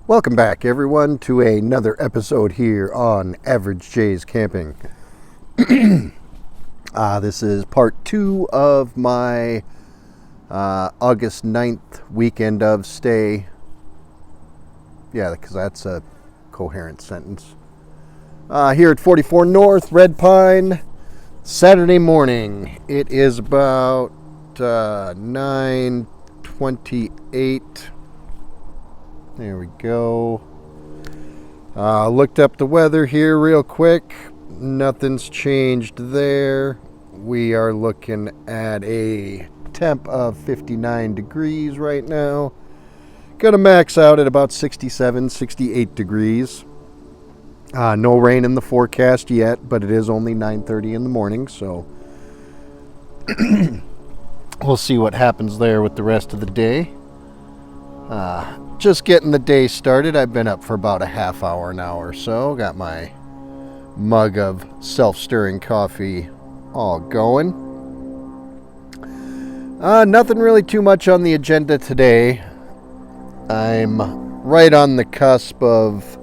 Welcome back, everyone, to another episode here on Average J's Camping. This is part 2 of my August 9th weekend of stay. Yeah, because that's a coherent sentence. Here at 44 North, Red Pine, Saturday morning. It is about 9:28. There we go. Looked up the weather here real quick. Nothing's changed there. We are looking at a temp of 59 degrees right now. Gonna max out at about 67, 68 degrees. No rain in the forecast yet, but it is only 9:30 in the morning, so we'll see what happens there with the rest of the day. Just getting the day started. I've been up for about a half hour now or so. Got my mug of self-stirring coffee all going. Nothing really too much on the agenda today. I'm right on the cusp of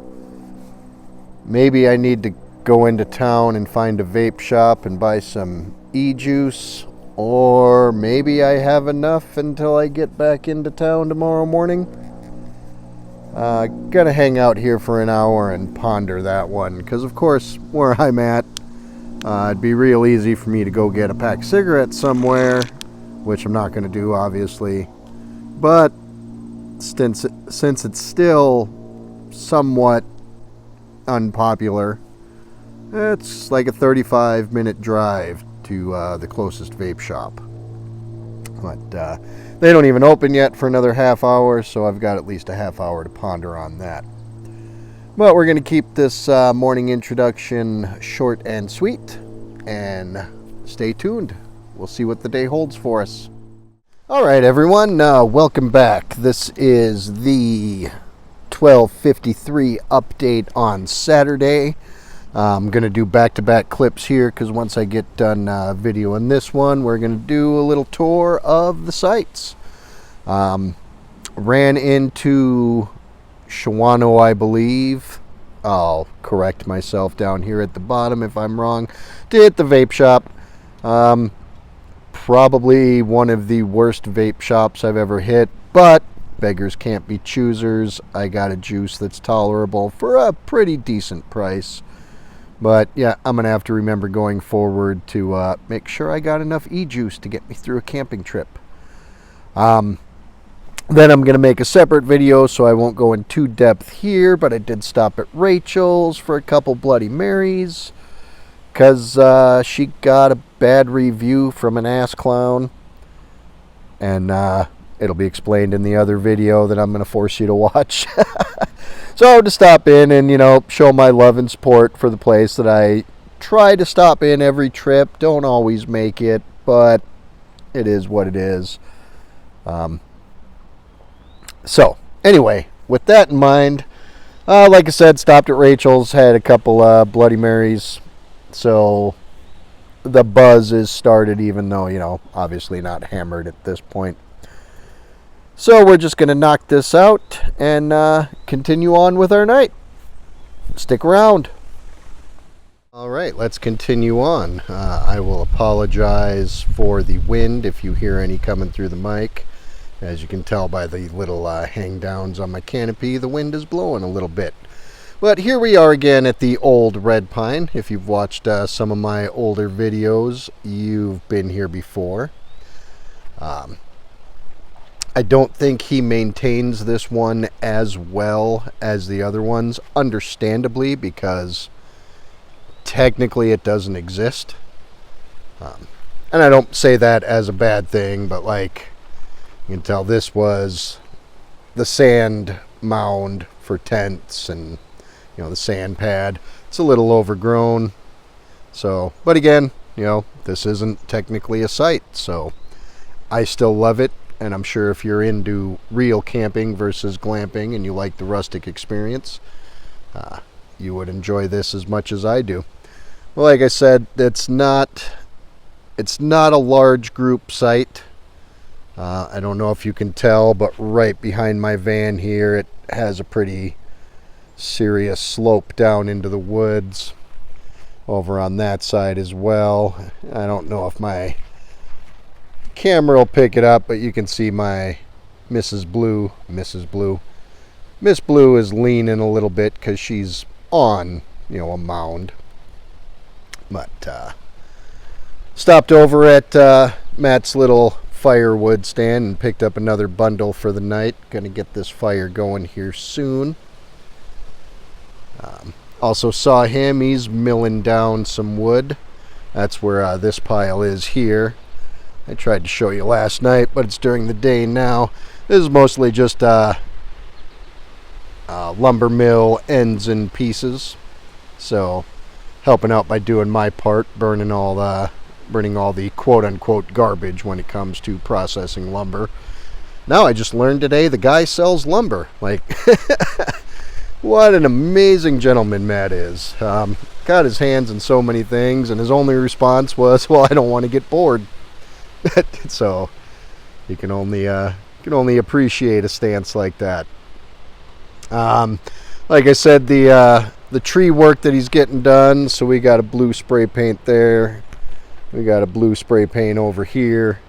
maybe I need to go into town and find a vape shop and buy some e-juice, or maybe I have enough until I get back into town tomorrow morning. Gonna hang out here for an hour and ponder that one, because of course where I'm at, it'd be real easy for me to go get a pack of cigarettes somewhere, which I'm not gonna do obviously, but since it's still somewhat unpopular, it's like a 35-minute drive to the closest vape shop. But they don't even open yet for another half hour, so I've got at least a half hour to ponder on that. But we're going to keep this morning introduction short and sweet, and stay tuned. We'll see what the day holds for us. All right, everyone, welcome back. This is the 12:53 update on Saturday. I'm going to do back-to-back clips here because once I get done videoing this one, we're going to do a little tour of the sites. Ran into Shawano, I believe. I'll correct myself down here at the bottom if I'm wrong. Did the vape shop. Probably one of the worst vape shops I've ever hit, but beggars can't be choosers. I got a juice that's tolerable for a pretty decent price. But yeah, I'm going to have to remember going forward to make sure I got enough e-juice to get me through a camping trip. Then I'm going to make a separate video, so I won't go in too depth here, but I did stop at Rachel's for a couple Bloody Marys, because she got a bad review from an ass clown. And it'll be explained in the other video that I'm going to force you to watch. So to stop in and, show my love and support for the place that I try to stop in every trip. Don't always make it, but it is what it is. So anyway, with that in mind, like I said, stopped at Rachel's, had a couple Bloody Marys. So the buzz is started, even though, obviously not hammered at this point. So we're just going to knock this out and continue on with our night. Stick around. All right, let's continue on. I will apologize for the wind if you hear any coming through the mic. As you can tell by the little hang downs on my canopy, the wind is blowing a little bit. But here we are again at the old Red Pine. If you've watched some of my older videos, you've been here before. I don't think he maintains this one as well as the other ones, understandably, because technically it doesn't exist. And I don't say that as a bad thing, but like, you can tell this was the sand mound for tents and, the sand pad. It's a little overgrown. So, but again, this isn't technically a site, so I still love it. And I'm sure if you're into real camping versus glamping and you like the rustic experience, you would enjoy this as much as I do. Well, like I said, it's not a large group site. I don't know if you can tell, but right behind my van here, it has a pretty serious slope down into the woods over on that side as well. I don't know if my camera will pick it up, but you can see my Miss Blue is leaning a little bit because she's on, a mound. But stopped over at Matt's little firewood stand and picked up another bundle for the night. Gonna get this fire going here soon. Also saw him, he's milling down some wood. That's where this pile is here. I tried to show you last night, but it's during the day now. This is mostly just lumber mill ends and pieces. So helping out by doing my part, burning all the quote-unquote garbage when it comes to processing lumber. Now I just learned today the guy sells lumber. Like, what an amazing gentleman Matt is. Got his hands in so many things, and his only response was, well, I don't want to get bored. So you can only appreciate a stance like that. Like I said, the tree work that he's getting done, so we got a blue spray paint there. We got a blue spray paint over here.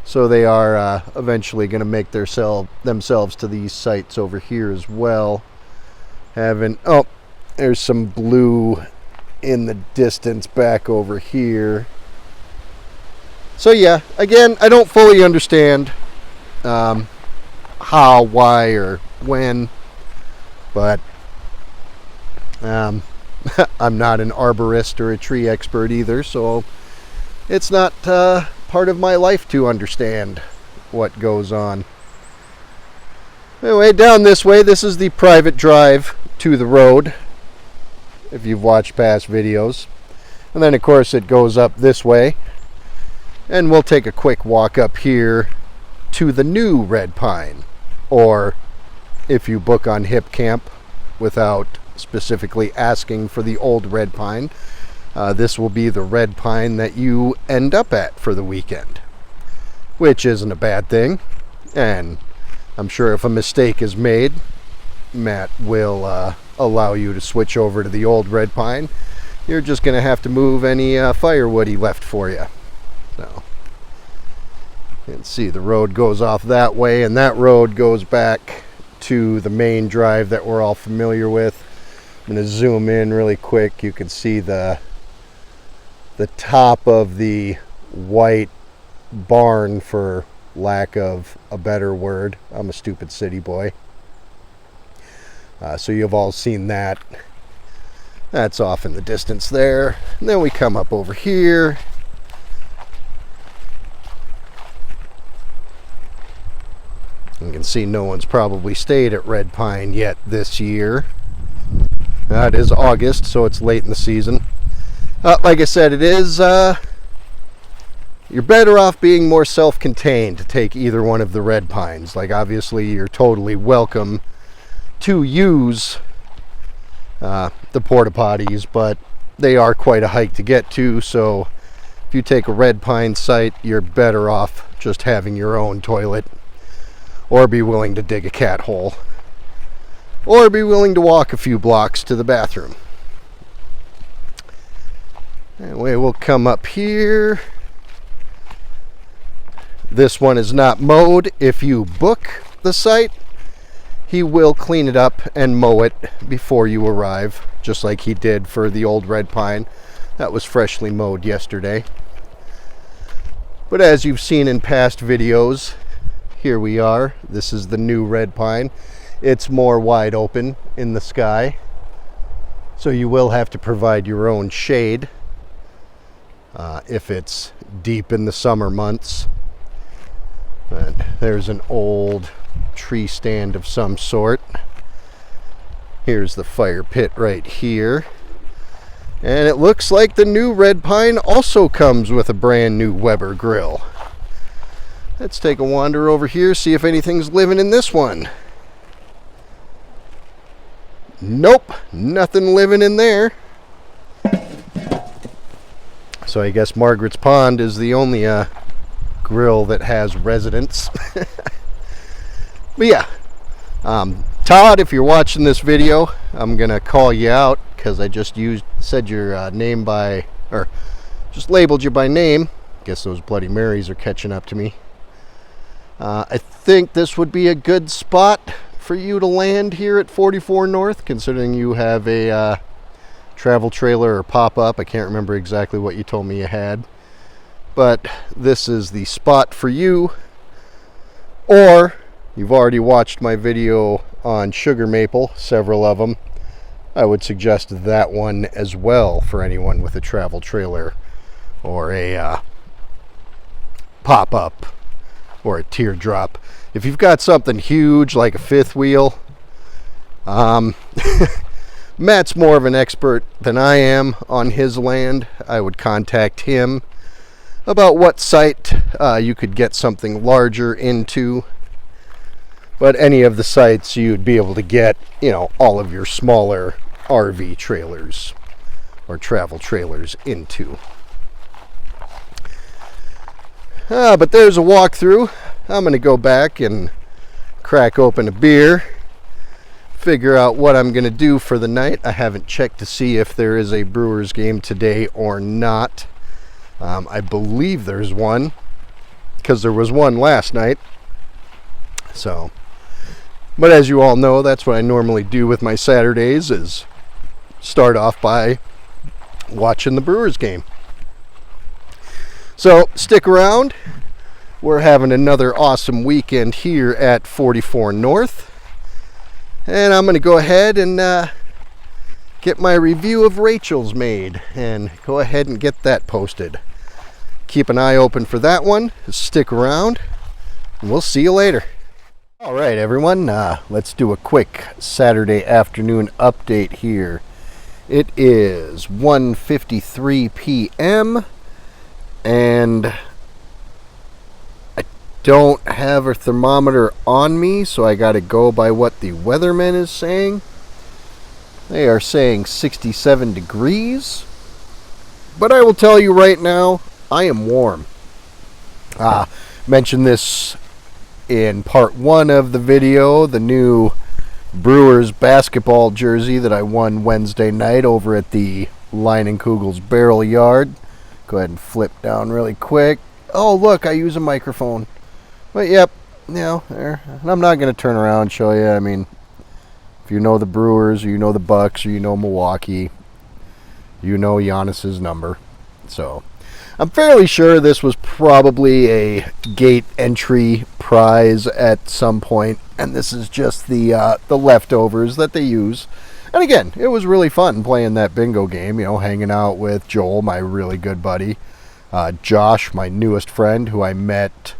So they are eventually going to make themselves to these sites over here as well. There's some blue in the distance back over here. So yeah, again, I don't fully understand how, why, or when, but I'm not an arborist or a tree expert either, so it's not part of my life to understand what goes on. Anyway, down this way, this is the private drive to the road, if you've watched past videos. And then, of course, it goes up this way. And we'll take a quick walk up here to the new Red Pine. Or, if you book on Hipcamp without specifically asking for the old Red Pine, this will be the Red Pine that you end up at for the weekend. Which isn't a bad thing. And I'm sure if a mistake is made, Matt will allow you to switch over to the old Red Pine. You're just going to have to move any firewood he left for you. So, you can see the road goes off that way, and that road goes back to the main drive that we're all familiar with. I'm going to zoom in really quick. You can see the top of the white barn, for lack of a better word. I'm a stupid city boy. So you've all seen that. That's off in the distance there. And then we come up over here. You can see no one's probably stayed at Red Pine yet this year. It is August, so it's late in the season. Like I said, it is... you're better off being more self-contained to take either one of the Red Pines. Like, obviously, you're totally welcome to use the porta potties, but they are quite a hike to get to, so if you take a Red Pine site, you're better off just having your own toilet, or be willing to dig a cat hole, or be willing to walk a few blocks to the bathroom. Anyway, we'll come up here. This one is not mowed. If you book the site, he will clean it up and mow it before you arrive, just like he did for the old Red Pine. That was freshly mowed yesterday. But as you've seen in past videos, here we are. This is the new Red Pine. It's more wide open in the sky, so you will have to provide your own shade if it's deep in the summer months. But there's an old tree stand of some sort. Here's the fire pit right here. And it looks like the new Red Pine also comes with a brand new Weber grill. Let's take a wander over here, see if anything's living in this one. Nope, nothing living in there. So I guess Margaret's Pond is the only grill that has residents. But yeah, Todd, if you're watching this video, I'm gonna call you out because I just said your name or just labeled you by name. Guess those Bloody Marys are catching up to me. I think this would be a good spot for you to land here at 44 North, considering you have a travel trailer or pop-up. I can't remember exactly what you told me you had, but this is the spot for you. Or you've already watched my video on sugar maple, several of them. I would suggest that one as well for anyone with a travel trailer or a pop-up or a teardrop. If you've got something huge like a fifth wheel, Matt's more of an expert than I am on his land. I would contact him about what site you could get something larger into. But any of the sites you'd be able to get, all of your smaller RV trailers or travel trailers into. But there's a walkthrough. I'm going to go back and crack open a beer, figure out what I'm going to do for the night. I haven't checked to see if there is a Brewers game today or not. I believe there's one, because there was one last night. But as you all know, that's what I normally do with my Saturdays, is start off by watching the Brewers game. So stick around. We're having another awesome weekend here at 44 North. And I'm going to go ahead and get my review of Rachel's made and go ahead and get that posted. Keep an eye open for that one. Stick around, and we'll see you later. All right, everyone, let's do a quick Saturday afternoon update here. It is 1:53 p.m. and I don't have a thermometer on me, so I got to go by what the weatherman is saying. They are saying 67 degrees, but I will tell you right now, I am warm. Mentioned this in part 1 of the video, the new Brewers basketball jersey that I won Wednesday night over at the Leinenkugel's Barrel Yard. Go ahead and flip down really quick. Oh, look, I use a microphone. But yep, there. And I'm not going to turn around and show you. I mean, if you know the Brewers, or you know the Bucks, or you know Milwaukee, you know Giannis's number. So I'm fairly sure this was probably a gate entry prize at some point, and this is just the leftovers that they use. And again, it was really fun playing that bingo game, hanging out with Joel, my really good buddy, Josh, my newest friend, who I met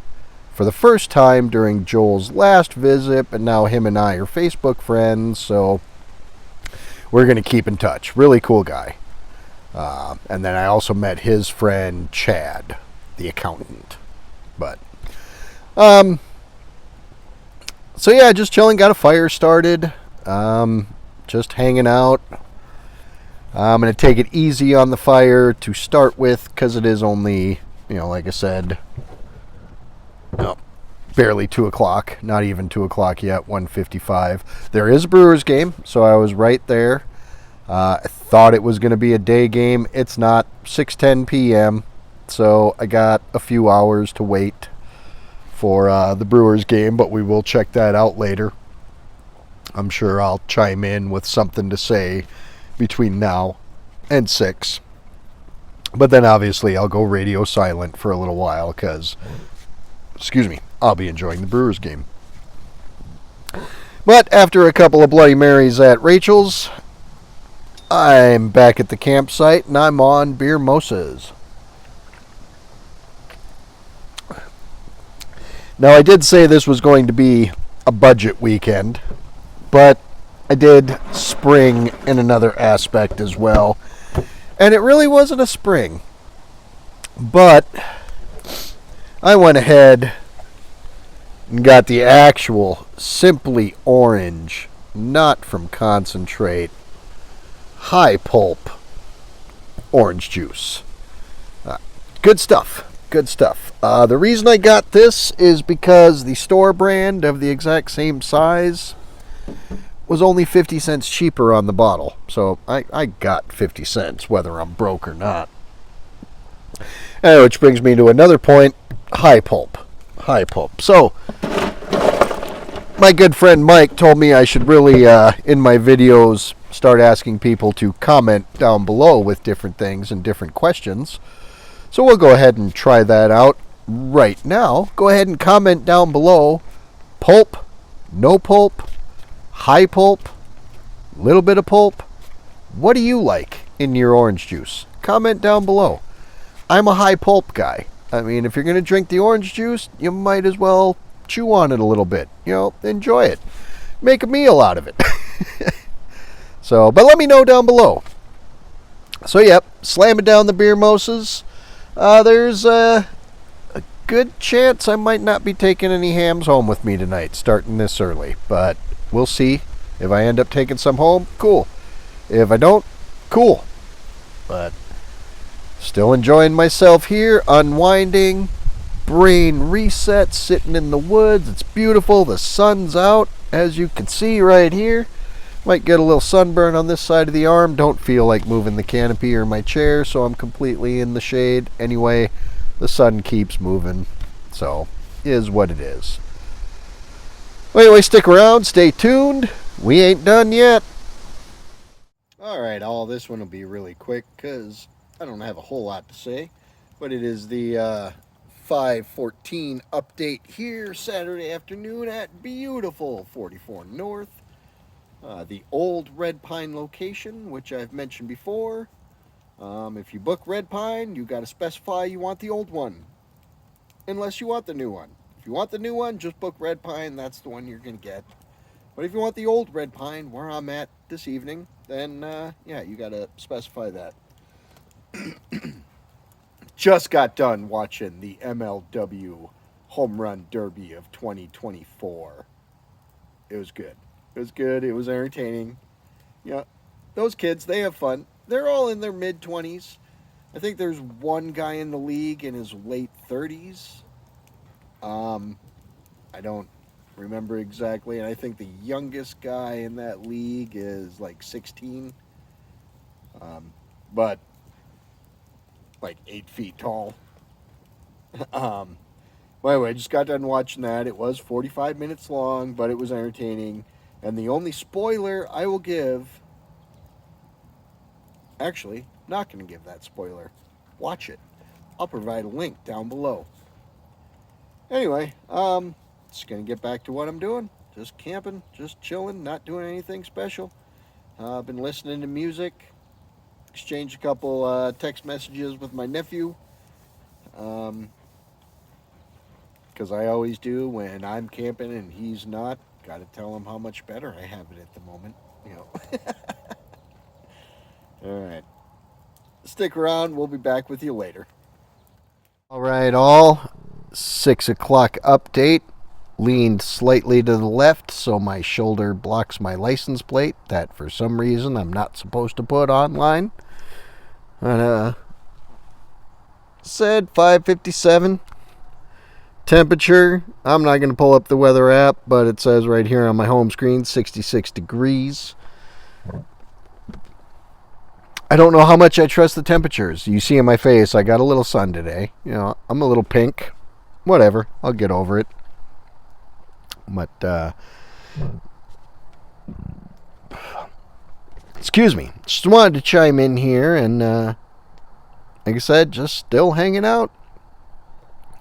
for the first time during Joel's last visit, but now him and I are Facebook friends, so we're going to keep in touch. Really cool guy. And then I also met his friend Chad, the accountant. But so yeah, just chilling, got a fire started, just hanging out. I'm going to take it easy on the fire to start with, because it is only, like I said, barely 2 o'clock, not even 2 o'clock yet, 1:55. There is a Brewers game, so I was right there. I thought it was going to be a day game. It's not. 6:10 p.m., so I got a few hours to wait for the Brewers game, but we will check that out later. I'm sure I'll chime in with something to say between now and 6. But then obviously I'll go radio silent for a little while because, I'll be enjoying the Brewers game. But after a couple of Bloody Marys at Rachel's, I'm back at the campsite and I'm on Beer Mosas. Now, I did say this was going to be a budget weekend, but I did spring in another aspect as well. And it really wasn't a spring. But I went ahead and got the actual Simply Orange, not from concentrate, high pulp orange juice. Good stuff. Good stuff. The reason I got this is because the store brand of the exact same size was only 50 cents cheaper on the bottle. So I got 50 cents, whether I'm broke or not. Which brings me to another point, high pulp. High pulp. So, my good friend Mike told me I should really, in my videos, start asking people to comment down below with different things and different questions. So we'll go ahead and try that out right now. Go ahead and comment down below, pulp, no pulp, high pulp, little bit of pulp. What do you like in your orange juice? Comment down below. I'm a high pulp guy. I mean, if you're going to drink the orange juice, you might as well chew on it a little bit. You know, enjoy it. Make a meal out of it. So, but let me know down below. So, yep, slamming down the beer moses. There's a good chance I might not be taking any hams home with me tonight, starting this early. But we'll see. If I end up taking some home, cool. If I don't, cool. But still enjoying myself here, unwinding, brain reset, sitting in the woods. It's beautiful. The sun's out, as you can see right here. Might get a little sunburn on this side of the arm. Don't feel like moving the canopy or my chair, so I'm completely in the shade. Anyway, the sun keeps moving, so is what it is. Anyway, stick around, stay tuned. We ain't done yet. Alright, all this one will be really quick because I don't have a whole lot to say, but it is the 5:14 update here Saturday afternoon at beautiful 44 North. The old Red Pine location, which I've mentioned before. If you book Red Pine, you got to specify you want the old one, unless you want the new one. If you want the new one, just book Red Pine. That's the one you're going to get. But if you want the old Red Pine, where I'm at this evening, then yeah, you got to specify that. Just got done watching the MLW Home Run Derby of 2024. It was good. It was good. It was entertaining. You know, those kids, they have fun. They're all in their mid-20s. I think there's one guy in the league in his late 30s. I don't remember exactly. And I think the youngest guy in that league is like 16. But like 8 feet tall. Well, anyway, I just got done watching that. It was 45 minutes long, but it was entertaining. And the only spoiler I will give... Actually, not going to give that spoiler. Watch it. I'll provide a link down below. Anyway, just going to get back to what I'm doing. Just camping, just chilling, not doing anything special. I've been listening to music. Exchanged a couple text messages with my nephew. Because I always do when I'm camping and he's not. Got to tell him how much better I have it at the moment. You know. All right. Stick around. We'll be back with you later. All right, all. 6 o'clock update. Leaned slightly to the left so my shoulder blocks my license plate that for some reason I'm not supposed to put online. And, said 5:57. Temperature, I'm not going to pull up the weather app, but it says right here on my home screen, 66 degrees. I don't know how much I trust the temperatures. You see in my face, I got a little sun today. You know, I'm a little pink. Whatever, I'll get over it. But, excuse me. Just wanted to chime in here and, like I said, just still hanging out.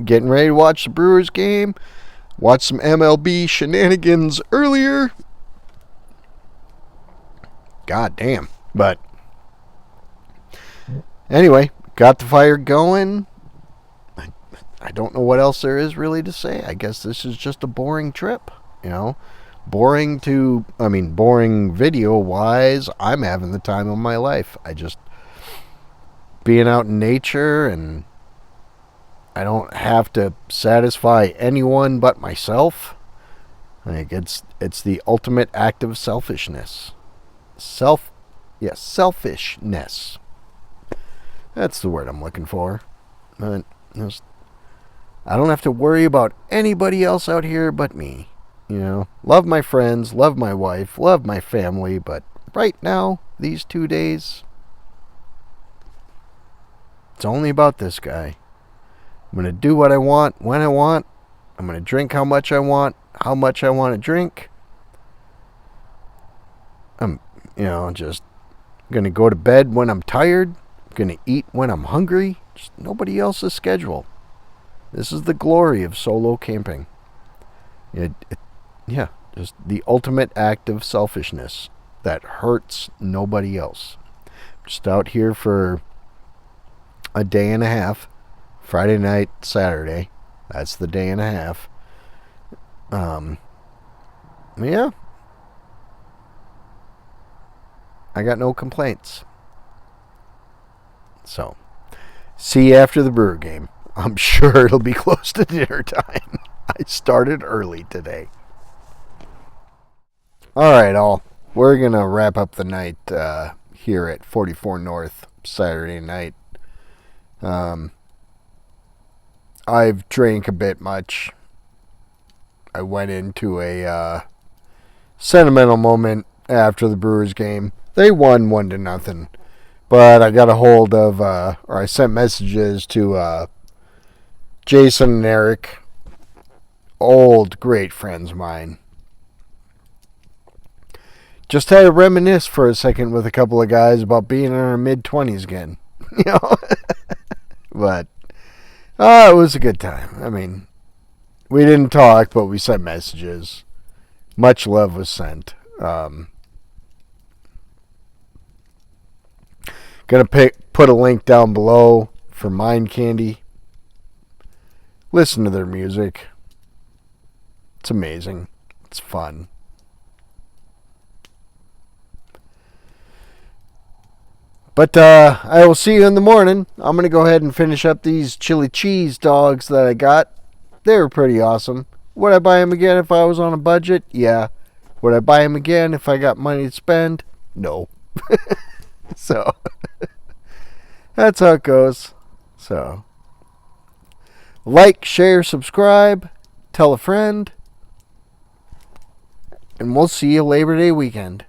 Getting ready to watch the Brewers game. Watch some MLB shenanigans earlier. God damn. But anyway, got the fire going. I don't know what else there is really to say. I guess this is just a boring trip, you know. Boring video wise, I'm having the time of my life. I just being out in nature, and I don't have to satisfy anyone but myself. Like it's the ultimate act of selfishness. Selfishness. That's the word I'm looking for. But I don't have to worry about anybody else out here but me. You know, love my friends, love my wife, love my family, but right now, these 2 days, it's only about this guy. I'm going to do what I want, when I want. I'm going to drink how much I want to drink. I'm, just going to go to bed when I'm tired. I'm going to eat when I'm hungry. Just nobody else's schedule. This is the glory of solo camping. Just the ultimate act of selfishness that hurts nobody else. Just out here for a day and a half. Friday night, Saturday. That's the day and a half. Yeah. I got no complaints. So, see you after the Brewer game. I'm sure it'll be close to dinner time. I started early today. Alright, all. We're going to wrap up the night here at 44 North Saturday night. I've drank a bit much. I went into a sentimental moment after the Brewers game. They won 1-0. But I got a hold of, or I sent messages to Jason and Eric, old great friends of mine. Just had to reminisce for a second with a couple of guys about being in our mid-20s again. But it was a good time. I mean, we didn't talk, but we sent messages. Much love was sent. Gonna put a link down below for Mind Candy. Listen to their music. It's amazing. It's fun. But I will see you in the morning. I'm going to go ahead and finish up these chili cheese dogs that I got. They were pretty awesome. Would I buy them again if I was on a budget? Yeah. Would I buy them again if I got money to spend? No. So, that's how it goes. So, like, share, subscribe, tell a friend, and we'll see you Labor Day weekend.